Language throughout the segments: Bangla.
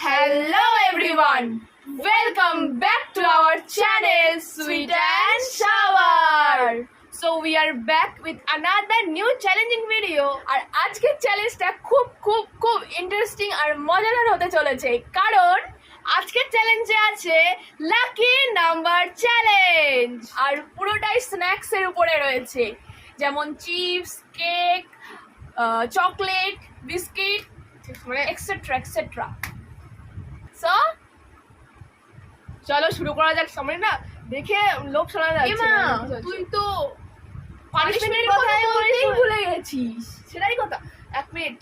Hello everyone, welcome back to our channel Sweet and Shower. So we are back with another new challenging video. আর আজকের চ্যালেঞ্জটা খুব ইন্টারেস্টিং আর মজাদার হতে চলেছে, কারণ আজকের চ্যালেঞ্জে আছে লাকি নাম্বার চ্যালেঞ্জ। আর পুরোটাই স্ন্যাক্স এর উপরে রয়েছে, যেমন চিপস, কেক, চকলেট, বিস্কিট, মানে এক্সেট্রা এক্সেট্রা। সো চলো শুরু করা যাক। সামনে না দেখে লোক শোনা যাচ্ছে না, তুই তো পানিশমেন্টের কথা বলতেই ভুলে গেছিস। সেটাই কথা, এক মিনিট।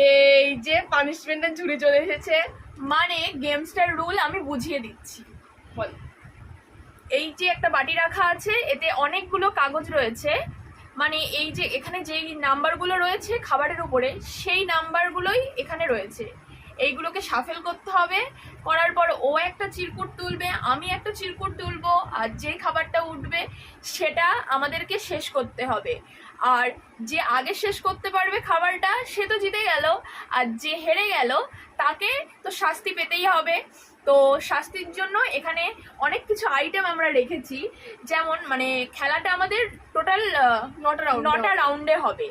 এই যে পানিশমেন্টের ঝুড়ি চলে এসেছে, মানে গেমসটার রুল আমি বুঝিয়ে দিচ্ছি। বল। এই যে একটা বাটি রাখা আছে, এতে অনেকগুলো কাগজ রয়েছে, মানে এই যে এখানে যেই নাম্বারগুলো রয়েছে খাবারের উপরে, সেই নাম্বারগুলোই এখানে রয়েছে। এইগুলোকে শাফেল করতে হবে। করার পর ও একটা চিরকুট তুলবে, আমি একটা চিরকুট তুলবো, আর যেই খাবারটা উঠবে সেটা আমাদেরকে শেষ করতে হবে। আর যে আগে শেষ করতে পারবে খাবারটা, সে তো জিতে গেল, আর যে হেরে গেল তাকে তো শাস্তি পেতেই হবে। তো শাস্তির জন্য এখানে অনেক কিছু আইটেম আমরা রেখেছি, যেমন মানে খেলাটা আমাদের টোটাল 9টা রাউন্ডে হবে,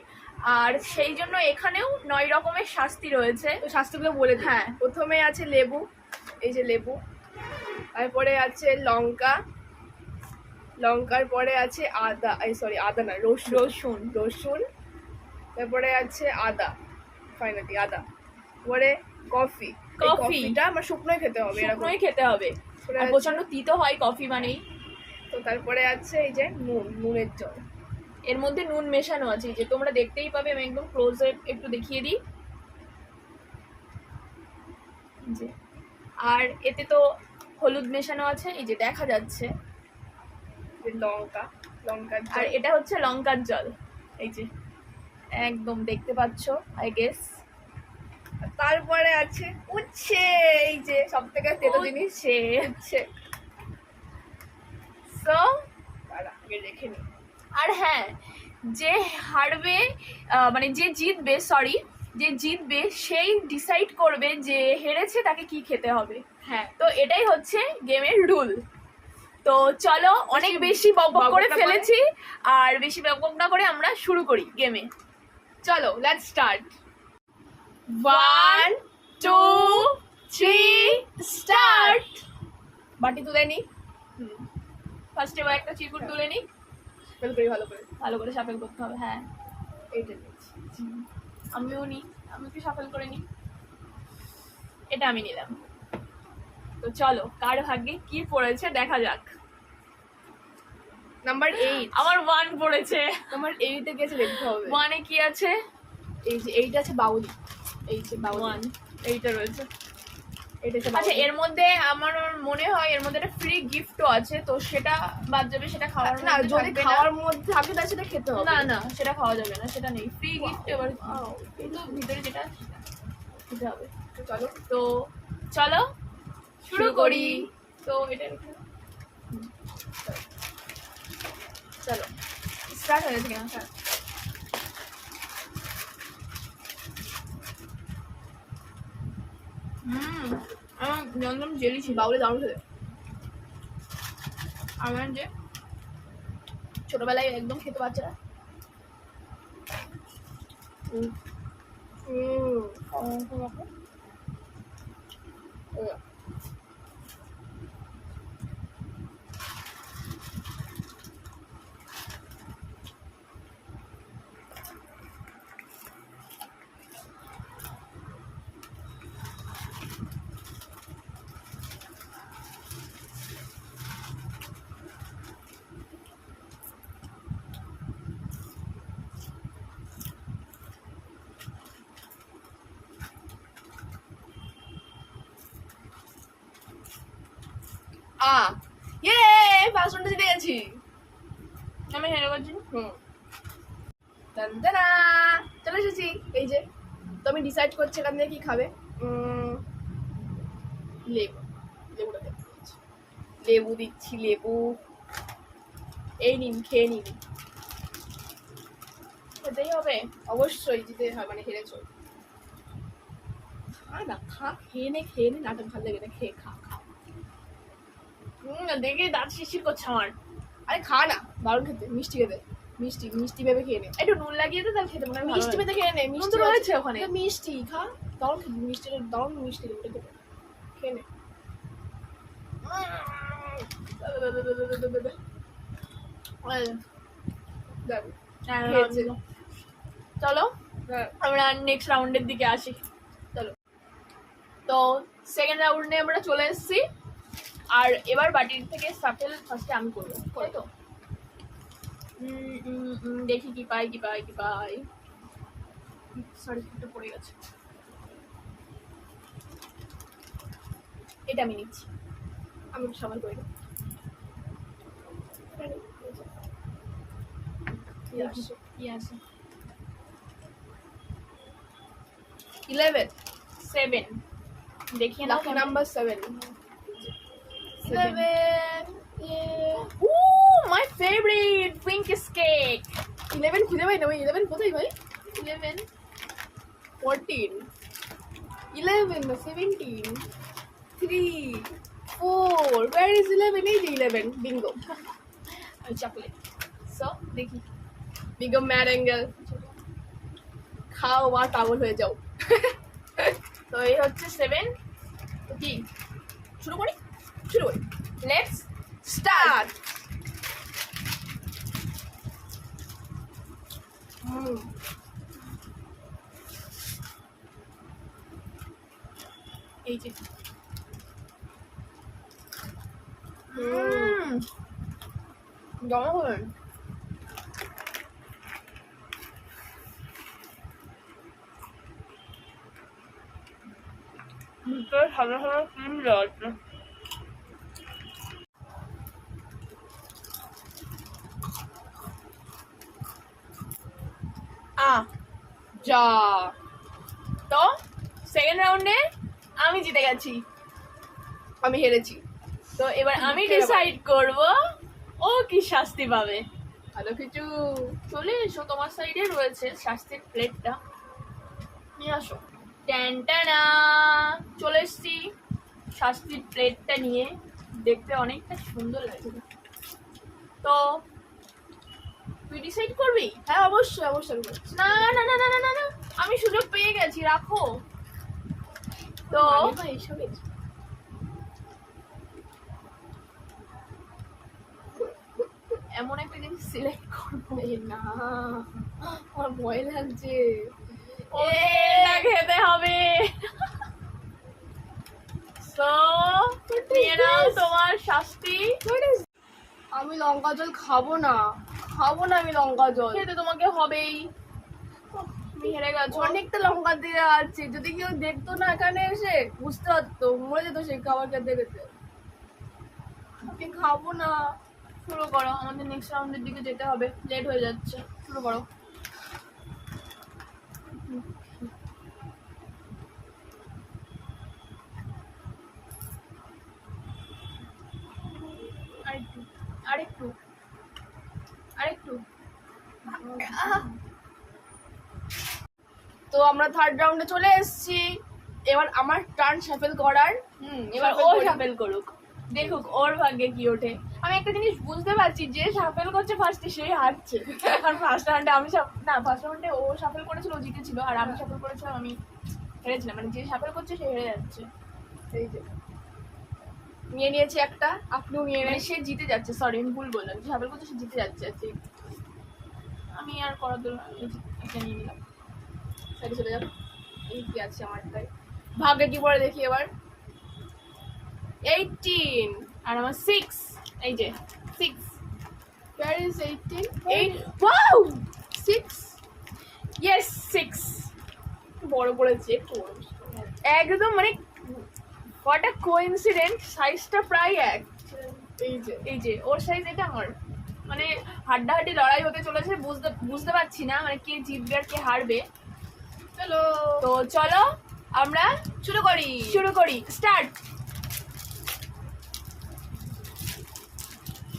আর সেই জন্য এখানেও 9 রকমের শাস্তি রয়েছে। তো শাস্তিগুলো বলে দিই। হ্যাঁ, প্রথমে আছে লেবু, এই যে লেবু, তারপরে আছে লঙ্কা, লঙ্কার পরে আছে আদা, আদা না, রসুন, তারপরে আছে আদা, ফাইনালি আদা, পরে কফিটা আমার শুকনোই খেতে হবে, আর প্রচন্ড তিতো হয় কফি মানেই। তো তারপরে আছে এই যে নুনের জল, এর মধ্যে নুন মেশানো আছে, এই যে তোমরা দেখতেই পাবে। আমি একদম ক্লোজে একটু দেখিয়ে দিই। আর এতে তো হলুদ মেশানো আছে, এই যে দেখা যাচ্ছে, লঙ্কার আর এটা হচ্ছে লঙ্কার জল, এই যে একদম দেখতে পাচ্ছ আই গেস। তারপরে আছে উচ্ছে, এই যে সব থেকে তেতো জিনিস উচ্ছে। সো আগে রেখে নি। আর হ্যাঁ, যে হারবে মানে যে জিতবে সেই ডিসাইড করবে যে হেরেছে তাকে কি খেতে হবে। হ্যাঁ, তো এটাই হচ্ছে গেমের রুল। তো চলো, অনেক বেশি বকবক করে ফেলেছি, আর বেশি বকবক না করে আমরা শুরু করি গেমে। চলো, লেটস স্টার্ট। 1 2 3 স্টার্ট। বাটি তুলে নি, ফার্স্টে একটা চিরকুট তুলে নি, ভালো করে শাফেল করতে হবে। হ্যাঁ, এইটা আমিও নিই, আমি একটু শাফেল করে নিই। এটা আমি নিলাম। তো চলো, কার ভাগ্যে কি পড়েছে দেখা যাক। নাম্বার 8, আমার 1 পড়েছে। নাম্বার 8 এ গেছে, দেখতে হবে 1 এ কি আছে। এই যে এইটা আছে বাউলি, এই যে 1 এইটা রয়েছে, আচ্ছা। এর মধ্যে আমার মনে হয় এর মধ্যে একটা ফ্রি গিফটও আছে, তো সেটা বাদ যাবে, সেটা খাওয়ার না। যদি খাওয়ার মধ্যে থাকে তাহলে সেটা খেতে হবে। না, সেটা খাওয়া যাবে না, সেটা নেই। ফ্রি গিফট এবার কিন্তু ভিতরে যেটা খেতে হবে। তো চলো শুরু করি। তো এটা চলো স্টার্ট হয়ে গেছে কিনা। আমার জমজম জেলি ছিল, বাউলে দারুণ খেতে। আমার যে ছোটবেলায় একদম খেতে বাচ্চারা। ফার্স্ট রাউন্ডে জিতে গেছি আমি, হেরে গেছি। চলে এসেছি। এই যে তো আমি ডিসাইড করছি এখান থেকে কি খাবে। লেবু দিচ্ছি, লেবু। এই নিন, খেয়ে নিন। খেতেই হবে অবশ্যই, জিতে হয় মানে হেরেছ। খা না, খা, খেয়ে নে, নাটক ভালো লাগে না, খেয়ে খা। দেখে দাঁত শিরশির করছে আমার। আরে খা না, দারুণ খেতে, মিষ্টি খেতে, মিষ্টি ভেবে খেয়ে নে। একটু নুন লাগিয়ে দে, তাহলে খেতে মনে হয় ভালো মিষ্টি হবে। ভেবে খেয়ে নে, নুন মিষ্টি তো রয়েছে ওখানে। মিষ্টি খা, দারুণ খেতে, দারুণ মিষ্টি খেতে, খেয়ে নে। খেয়েছে। চলো হ্যাঁ, আমরা নেক্সট রাউন্ডের দিকে আসি। চলো। তো সেকেন্ড রাউন্ডে আমরা চলে এসেছি, আর এবার বাটির থেকে সাফেল ফার্স্টে আমি করবো, তাই তো? দেখি কি পাই। সরি, একটা পড়ে গেছে, এটা আমি নিচ্ছি। আমি একটু সাবান করে দিই। কি আছে? 11 7 দেখি না lucky number 7 my favourite pinkish cake. 11 খুঁজে পাই না ভাই, 11 কোথায় ভাই? 11 14 11 না 17 3 4 where is 11? এই যে 11 বিঙ্গো চকলেট। সো দেখি। বিঙ্গো ম্যাড অ্যাঙ্গেল, খাও আর পাগল হয়ে যাও। তো এই হচ্ছে 7। তো কি শুরু করি লেটস স্টার্ট। এই যে জমা হবেন সাদা ক্রিম দেওয়া আছে। যা। তো সেকেন্ড রাউন্ডে আমি জিতে গেছি, আমি হেরেছি। তো এবার আমি ডিসাইড করব ও কি শাস্তি পাবে। ভালো কিছু চলে এসো, তোমার সাইডে রয়েছে শাস্তির প্লেটটা, নিয়ে আসো। ট্যান্টানা, চলে এসছি শাস্তির প্লেটটা নিয়ে, দেখতে অনেকটা সুন্দর লাগছে। তো তুই ডিসাইড করবি? হ্যাঁ অবশ্যই না না না না না না না, আমি সুযোগ পেয়ে গেছি, রাখো। তো এমন একটা জিনিস সিলেক্ট করবো, না আমার ভয় লাগছে। এটা খেতে হবে। তো নিয়ে নাও তোমার শাস্তি। আমি লঙ্কা জল খাবো না আমি লঙ্কা জল। খেতে তোমাকে হবেই, তুমি হেরে গেছো। অনেকটা লঙ্কা দিয়ে আছে, যদি কেউ দেখতো না এখানে এসে বুঝতে পারতো, মরে যেত সেই খাবার খেতে খেতে। আমি খাবো না। শুরু করো, আমাদের নেক্সট রাউন্ডের দিকে যেতে হবে, লেট হয়ে যাচ্ছে। শুরু করো। আরেকটু তো আমরা থার্ড রাউন্ডে চলে এসেছি, এবার আমার টার্ন শাফেল করার। এবার ও শাফেল করুক, দেখুক ওর ভাগ্যে কি ওঠে। আমি একটা জিনিস বুঝতে পারছি, যে শাফেল করছে ফার্স্টে সেই হারছে, কারণ ফার্স্ট রাউন্ডে আমি ফার্স্ট রাউন্ডে ও শাফেল করেছিল, ও জিতেছিল, আর আমি শাফেল করেছিলাম, আমি হেরেছিলাম। মানে যে শাফেল করছে সে হেরে যাচ্ছে। এই যে নিয়ে নিয়েছি একটা, আপনিও নিয়ে মানে নেন। সে জিতে যাচ্ছে, সরি আমি ভুল বললাম, যে শাফেল করছে সে জিতে যাচ্ছে। আমি আর করার দরকার নেই, এটা নিয়ে নিলাম। সাইডে চলে যাবো। এই কি আছে আমারটাই, ভাগ্যে কি পড়ে দেখি এবার। 18 আর আমার 6, এই যে 6। where is 18? 8, wow 6 yes 6। বড় পড়েছে একটু বড়। একদম মানে হোয়াট আ কোইন্সিডেন্ট, সাইজটা প্রায় এক। এই যে ওর সাইজ, এটা আমার। মানে হাড্ডাহাড্ডি লড়াই হতে চলেছে, বুঝতে পারছি না মানে কে জিতবে আর কে হারবে। চলো তো চলো আমরা শুরু করি। স্টার্ট।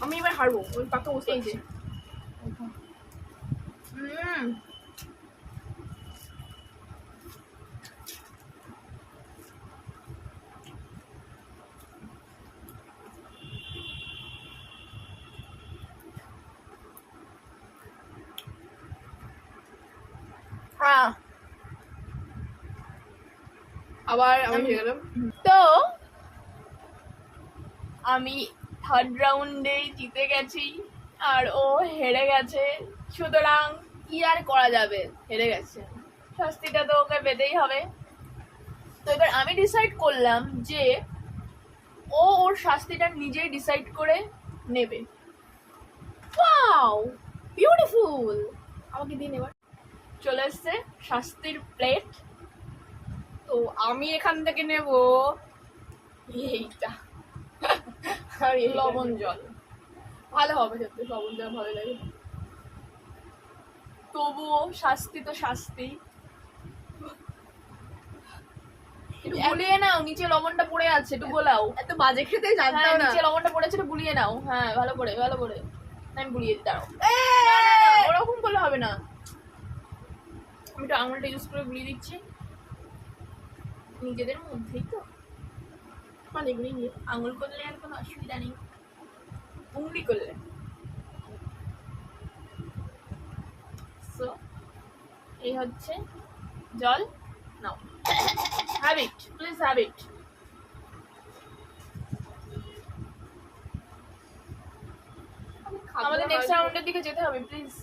আমি এবার হারবো, ওই পাকা বসে এই যে আছে। আবার আমি হেরে গেলাম। তো আমি থার্ড রাউন্ডে জিতে গেছি আর ও হেরে গেছে, সুতরাং কি আর করা যাবে, হেরে গেছে। শাস্তিটা তো ওকে পেতেই হবে। তো এবার আমি ডিসাইড করলাম যে ও ওর শাস্তিটা নিজেই ডিসাইড করে নেবে। Wow beautiful. আমাকে দিন এবার। চলে এসছে শাস্তির প্লেট। তো আমি এখান থেকে নেব এইটা। আর এই লবণ জল। ভালো হবে খেতে, লবণ দেওয়া ভালো লাগে। তবুও শাস্তি তো শাস্তি। একটু গুলিয়ে নাও, নিচে লবণটা পড়ে আছে, একটু গোলাও। এত বাজে খেতে হ্যাঁ, জানতাম না। নিচে লবণটা পড়েছে, একটু গুলিয়ে নাও। হ্যাঁ, ভালো করে ভালো করে। আমি গুলিয়ে দিই, দাঁড়াও। ওরকম করলে হবে না, আমি একটু আঙুলটা ইউজ করে গুলিয়ে দিচ্ছি নিজেদের মধ্যেই। তো মানে এগুলি নিয়ে আঙুল করলে আর কোনো অসুবিধা নেই, উংলি করলে। সো এই হচ্ছে জল, নাও। Have it, please have it. আমাদের নেক্সট রাউন্ডের দিকে যেতে হবে, প্লিজ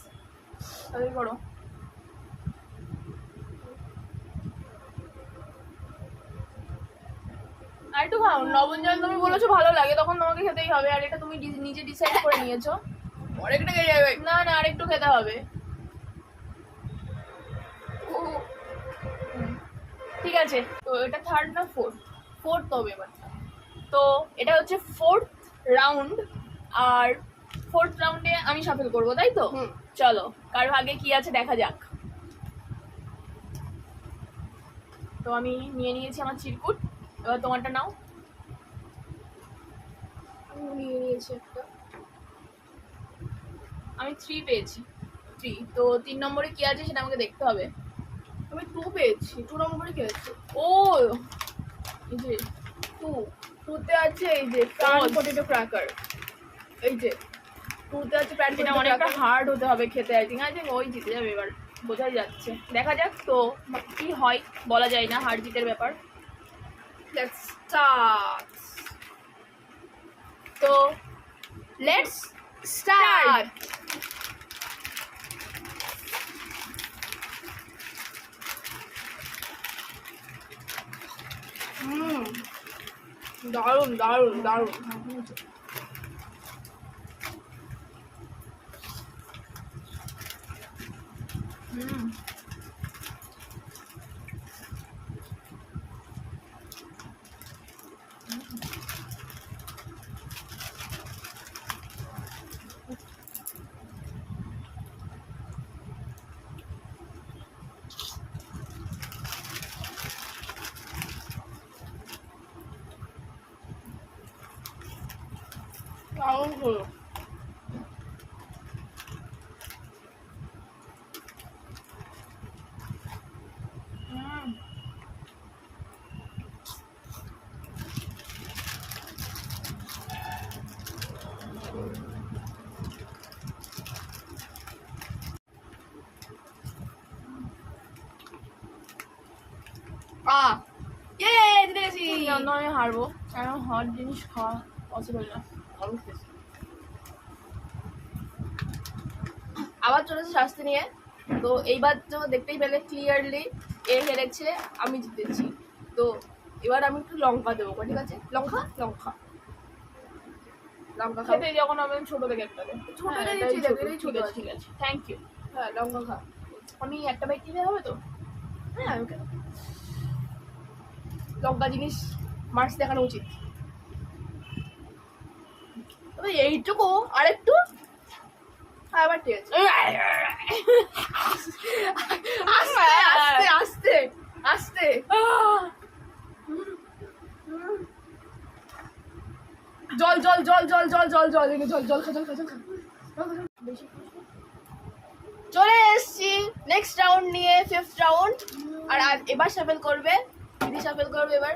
তাড়াতাড়ি করো। আর একটু খাও, লবণ জল তুমি বলেছো ভালো লাগে, তখন তোমাকে খেতেই হবে। আর এটা তুমি নিজে ডিসাইড করে নিয়েছো। অনেকটা খেয়ে যাবে। না না, আরেকটু খেতে হবে। ঠিক আছে, তো এটা থার্ড না ফোর্থ? ফোর্থ হবে এবার। তো এটা হচ্ছে ফোর্থ রাউন্ড, আর ফোর্থ রাউন্ডে আমি শাফেল করবো, তাই তো? হুম। চলো, কার ভাগে কি আছে দেখা যাক। তো আমি নিয়ে নিয়েছি আমার চিরকুট, এবার তোমারটা নাও। আমি নিয়ে নিয়েছি একটা। আমি 3 পেয়েছি, 3। তো 3 নম্বরে কি আছে সেটা আমাকে দেখতে হবে। আমি 2 পেয়েছি। 2 নম্বরে কি আছে? ও এই যে 2 তে আছে এই যে প্যান পটেটো ক্র্যাকার। এই যে 2 তে আছে প্যান এটা পটেটো অনেকটা ক্র্যাকার। হার্ড হতে হবে খেতে। আই থিঙ্ক ওই জিতে যাবে এবার, বোঝাই যাচ্ছে। দেখা যাক তো কি হয়, বলা যায় না, হার জিতের ব্যাপার। Let's start. তো লেটস স্টার্ট। দারুণ দারুণ দারুণ। দারুণ হলো। জিতে গেছি। আমি হারবো, কারণ হট জিনিস খাওয়া পসিবল না। আবার চলেছে শাস্তি নিয়ে। তো এইবার তো দেখতেই পেলে ক্লিয়ারলি এ হেরেছে, আমি জিতেছি। তো এবার আমি একটু লঙ্কা দেবো, ঠিক আছে? লঙ্কা লঙ্কা লঙ্কা খাও। খেতে যখন হবে ছোট থেকে একটা দে। ছোট হ্যাঁ, থেকে এটাই ঠিক ছোট, আছে, এটাই ছোট ঠিক আছে, আছে। ঠিক আছে, থ্যাংক ইউ। হ্যাঁ লঙ্কা খা। আমি একটা বাইট নিলে হবে তো? হ্যাঁ ওকে। লঙ্কা জিনিস মার্চ দেখানো উচিত। তবে এইটুকু আরেকটু। হ্যাঁ এবার ঠিক আছে। আস্তে আস্তে আস্তে আস্তে। জল জল জল জল জল জল জল জল জল খা জল খা জল খা। চলে এসছি নেক্সট রাউন্ড নিয়ে, ফিফথ রাউন্ড। আর এবার শাফেল করবে দিদি, শাফেল করবে এবার,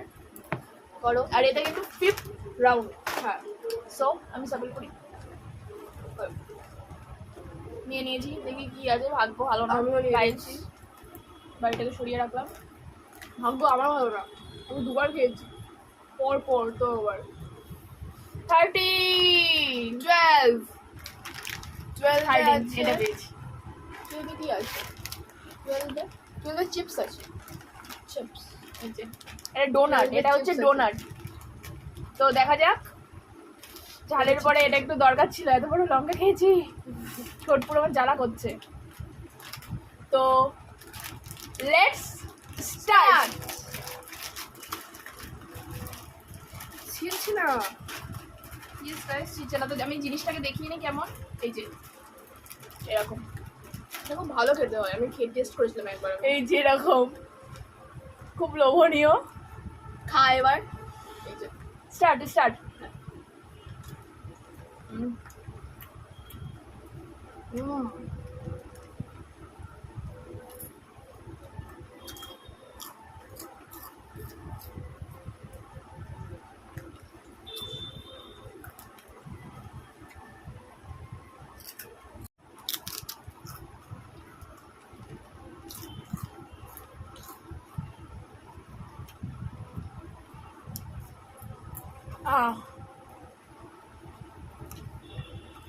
করো। আর এটা কিন্তু ফিফথ রাউন্ড। হ্যাঁ সো আমি শাফেল করি। নিয়ে নিয়েছি, দেখি কি আছে। ভাগ্য ভালো না, আমিও নিয়ে গাইস নিয়েছি। বাড়িটাকে সরিয়ে রাখলাম। ভাগ্য আমার ভালো না। আমি দুবার খেয়েছি পর পর তো আবার 13 12 12 13 এটা পেয়েছি। 12 কি আছে 12 12 চিপস আছে চিপস এই যে এটা ডোনাট, এটা হচ্ছে Chips আছে। ডোনাট। তো দেখা যাক, ঝালের পরে এটা একটু দরকার ছিল, এত বড় লঙ্কা খেয়েছি, ঠোঁট পুরো আমার জ্বালা করছে। তো লেটস স্টার্ট। ছিলছি না ইয়েস গাইস, চিচ্ছে না তো, আমি জিনিসটাকে দেখিয়ে নিই কেমন। এই যে এরকম, এটা খুব ভালো খেতে হয়, আমি খেয়ে টেস্ট করেছিলাম একবার। এই যে এরকম, খুব লোভনীয়। খা এবার এই যে স্টার্ট স্টার্ট।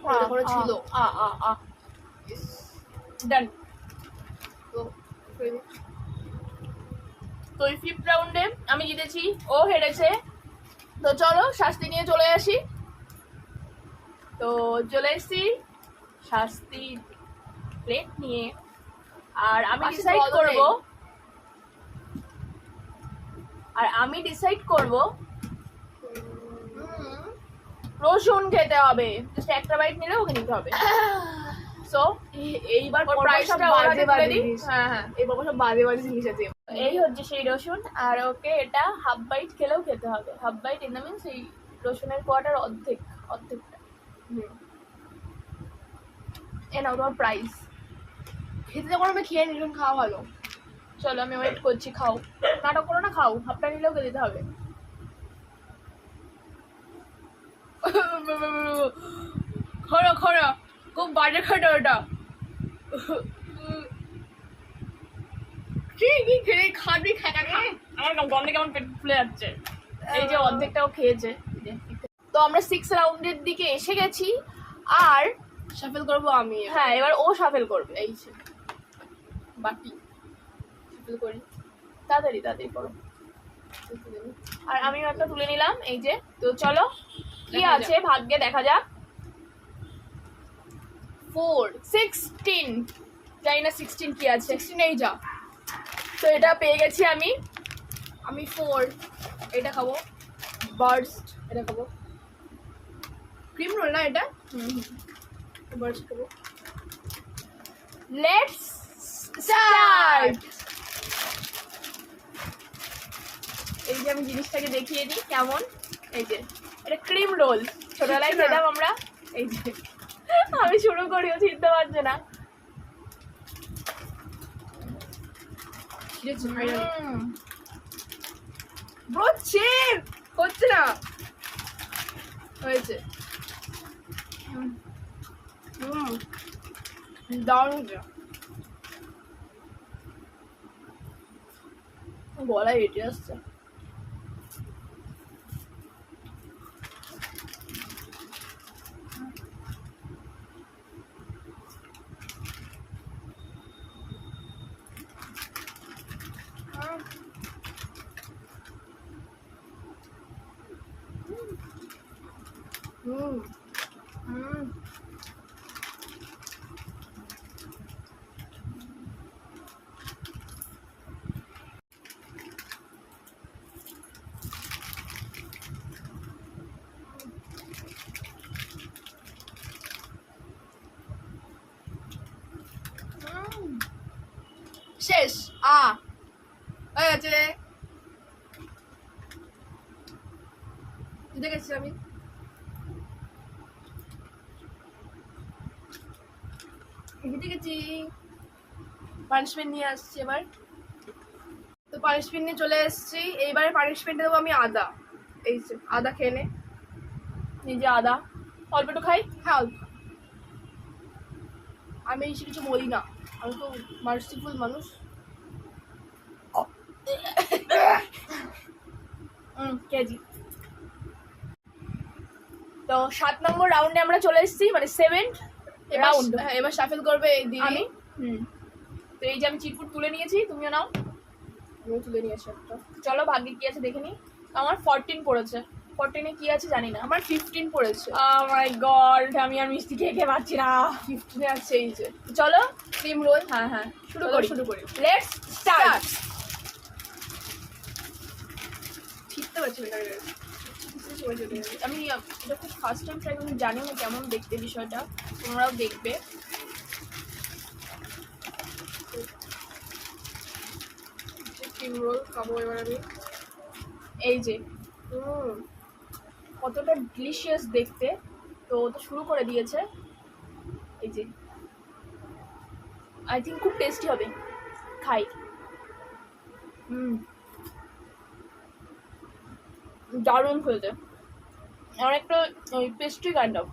ওটা করে ছিল। ডান। তো তো এই 5th রাউন্ডে আমি জিতেছি, ও হেরেছে। তো চলো শাস্তি নিয়ে চলে আসি। তো চলে এসেছি শাস্তি প্লেট নিয়ে, আর আমি পাশে ডিসাইড জলও করব, নেই। রসুন খেতে হবে, জাস্ট একটা বাইট নিলে ওকে নিতে হবে। সো এইবার ওর পরপর price সব টা ওর বাজে হাতে বাজে তুলে দিই। জিনিস। হ্যাঁ হ্যাঁ, এই পরপর সব বাজে বাজে জিনিস আছে। এই হচ্ছে সেই রসুন, আর ওকে এটা হাফ বাইট খেলেও খেতে হবে। Half bite in the means এই রসুনের কোয়াটার অর্ধেকটা। এ নাও তোমার প্রাইস। খেতে যখন আমি খেয়ে নিলাম, খাওয়া ভালো। চলো আমি ওয়েট করছি, খাও, নাটক করো না, খাও, হাফটা নিলেও খেতে দিতে হবে। খরো খরো, খুব বাজে খেতে ওটা। কি কি খেয়ে খাবি খাটা খা। আমার গন্ধে কেমন পেট ফুলে যাচ্ছে। এই যে অর্ধেকটাও খেয়েছে। তো আমরা 6 রাউন্ডের দিকে এসে গেছি, আর শাফেল করবো আমি। হ্যাঁ এবার ও শাফেল করবে। এই যে বাটি শাফেল করি। তাড়াতাড়ি তাড়াতাড়ি করো। আর আমিও একটা তুলে নিলাম, এই যে। তো চলো কি দেখা আছে ভাগ্যে, দেখা যাক। 4 16, জানি না 16 কি আছে। 16 এই যা। তো এটা পেয়ে গেছি আমি। আমি 4 এটা খাবো, বার্স্ট এটা খাবো, ক্রিম রোল না এটা, বার্স্ট খাবো। Let's start. এই যে আমি জিনিসটাকে দেখিয়ে দিই কেমন। এই যে এটা ক্রিম রোল, ছোটবেলায় শিখছি না। খেতাম আমরা। এই যে আমি শুরু করিও, চিনতে পারছে না। ছিঁড়েছি ফাইনালি। ব্রো চিপ হচ্ছে না, হয়েছে। দারুণ হয়েছে। গলায় বেটে আসছে। শেষ। হয়ে গেছে রে, জিতে গেছি আমি। জিতে গেছি। পানিশমেন্ট নিয়ে আসছি এবার। তো পানিশমেন্ট নিয়ে চলে এসেছি। এইবারে পানিশমেন্টে দেবো আমি আদা। এই যে আদা খেয়ে নে। নিজে আদা অল্প একটু খাই। হ্যাঁ অল্প। আমি এসে কিছু বলি না, আমি তো মার্সিফুল মানুষ। পেরেছি। তো 7 নম্বর রাউন্ডে আমরা চলে এসেছি, মানে 7th রাউন্ড। এবার শাফেল করবে এই দিদি। আমি তো এই যে আমি চিরকুট তুলে নিয়েছি, তুমিও নাও। আমিও তুলে নিয়ে আসি একটা। চলো ভাগ্যে কি আছে দেখে নি। আমার 14 পড়েছে। 14-এ কি আছে জানি না। আমার 15 পড়েছে। মাই গড, আমি আর মিষ্টি খেয়ে পাচ্ছি না। 15 আছে এই যে। চলো ক্রিম রোল। হ্যাঁ হ্যাঁ শুরু চলো, করি। শুরু করি। Let's start. ঠিকতে পারছি না। আমি এটা খুব ফার্স্ট টাইম ট্রাই করছি, জানি না কেমন দেখতে বিষয়টা, তোমরাও দেখবে। ক্রিম রোল খাবো এবার আমি। এই যে কতটা ডিলিশিয়াস দেখতে। তো ও তো শুরু করে দিয়েছে। এই যে আই থিঙ্ক খুব টেস্টি হবে, খাই। দারুণ খেতে, অনেকটা ওই পেস্ট্রি কাইন্ড অফ।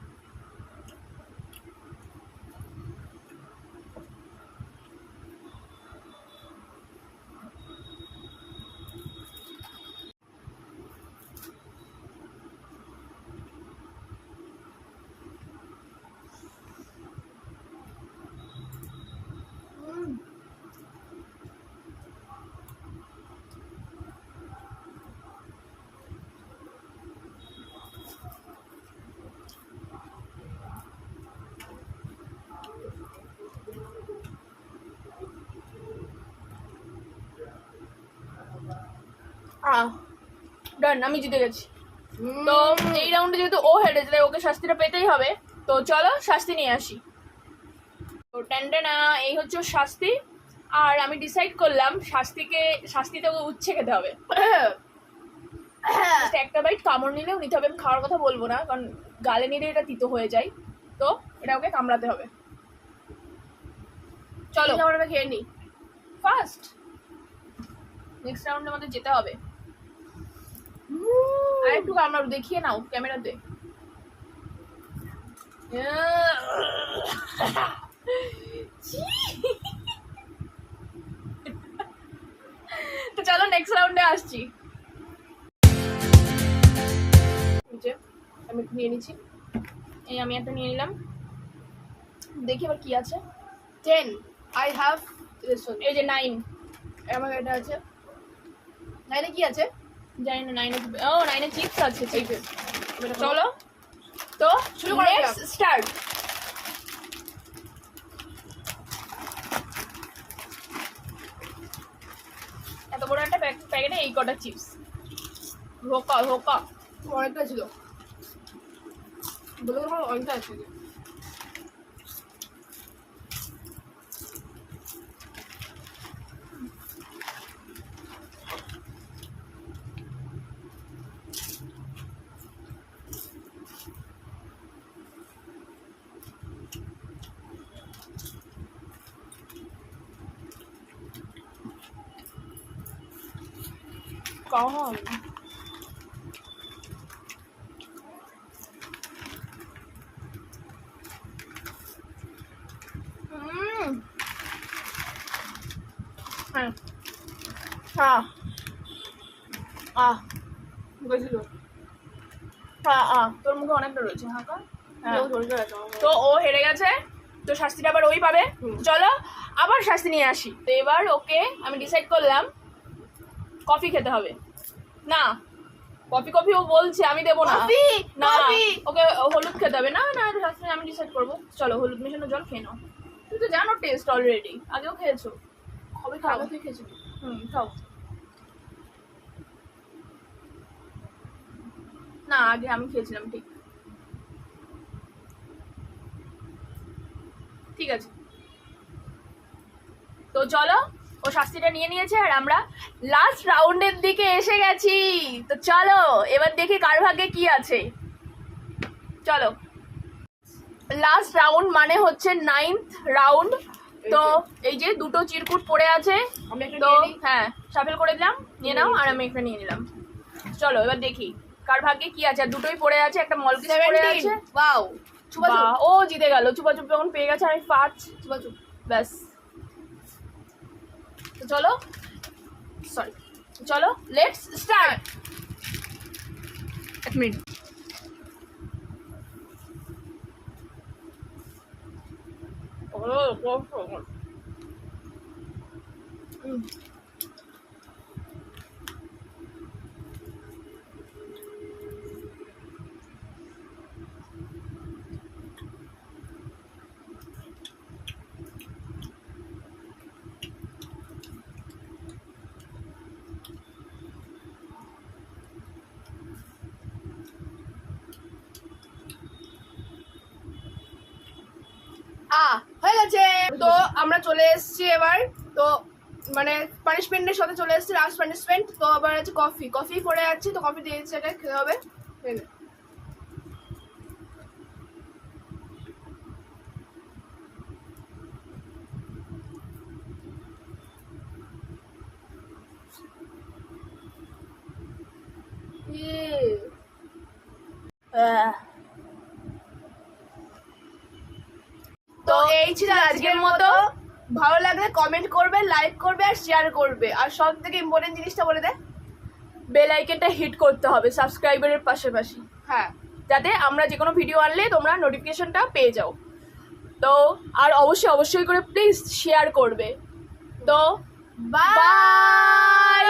ডান, আমি জিতে গেছি। তো এই রাউন্ডে যেহেতু ও হেরেছে, তাই ওকে শাস্তিটা পেতেই হবে। তো চলো শাস্তি নিয়ে আসি। তো টেনটেনা, এই হচ্ছে ওর শাস্তি। আর আমি ডিসাইড করলাম শাস্তিতে ওকে উচ্ছে খেতে হবে। Just একটা বাইট কামড় নিলেও নিতে হবে, আমি খাওয়ার কথা বলবো না, কারণ গালে নিলে এটা তিতো হয়ে যায়। তো এটা ওকে কামড়াতে হবে। চলো আমরা খেয়ে নিই। ফার্স্ট নেক্সট রাউন্ডে আমাদের যেতে হবে। আর একটু কামড়াও, দেখিয়ে নাও ক্যামেরাতে। তো চলো নেক্সট রাউন্ডে আসছি। আমি একটু নিয়ে নিচ্ছি। এই আমি একটা নিয়ে নিলাম, দেখি আবার কি আছে। 10 আই হ্যাভ দিস ওয়ান। এই যে 9। আমার এটা আছে। 9 কি আছে জানি না। 9-এ চিপস আছে। এই যে চলো তো শুরু করা যাক। Let's start. এত বড় একটা প্যাকেটে এই কটা চিপস, ধোকা ধোকা। অনেকটা ছিল বলে আমার অনেকটা আছে। কখন হ্যাঁ হ্যাঁ বুঝেছিল তোর মুখে অনেকটা রয়েছে। হাঁকা। ধরে আছে তো ও হেরে গেছে, তো শাস্তিটা আবার ওই পাবে। চলো আবার শাস্তি নিয়ে আসি। তো এবার ওকে আমি ডিসাইড করলাম কফি খেতে হবে। না কফি ও বলছে, আমি দেবো না। না ওকে হলুদ খেতে হবে। না না, এটা শাস্তি আমি ডিসাইড করবো। চলো হলুদ মেশানো জল খেয়ে নাও। তুই তো জানো টেস্ট অলরেডি, আগেও খেয়েছো। কবে খাওয়া তুই খেয়েছিস? খাও। না আগে আমি খেয়েছিলাম। ঠিক আছে। তো চলো ও শাস্তিটা নিয়ে নিয়েছে, আর আমরা লাস্ট রাউন্ডের দিকে এসে গেছি। তো চলো এবার দেখি কার ভাগ্যে কি আছে। চলো লাস্ট রাউন্ড মানে হচ্ছে 9th রাউন্ড। তো এই যে দুটো চিরকুট পড়ে আছে, আমি একটা তো নিয়ে নিই। হ্যাঁ শাফেল করে দিলাম, নিয়ে নাও। আর আমি একটা নিয়ে নিলাম। চলো এবার দেখি কার ভাগ্যে কি আছে। আর দুটোই পড়ে আছে, একটা মলকিস পড়ে আছে। ওয়াও চুপাচুপ। ও জিতে গেল। চুপাচুপ যখন পেয়ে গেছে, আমি 5। চুপাচুপ ব্যাস। তো চলো লেটস স্টার্ট। এক মিনিট। হয়ে গেছে। তো আমরা চলে এসেছি এবার, তো মানে পানিশমেন্টের সাথে চলে এসেছি, লাস্ট পানিশমেন্ট। তো আবার আছে কফি, কফি পড়ে যাচ্ছি, তো কফি দিয়ে দিচ্ছি, এটা খেতে হবে। তো এই ছিল আজকের মতো। ভালো লাগলে কমেন্ট করবে, লাইক করবে আর শেয়ার করবে। আর সব থেকে ইম্পর্টেন্ট জিনিসটা বলে দে, বেল আইকনটা হিট করতে হবে সাবস্ক্রাইবারের পাশাপাশি, হ্যাঁ, যাতে আমরা যে কোনো ভিডিও আনলে তোমরা নোটিফিকেশনটা পেয়ে যাও। তো আর অবশ্যই করে প্লিজ শেয়ার করবে। তো বাই।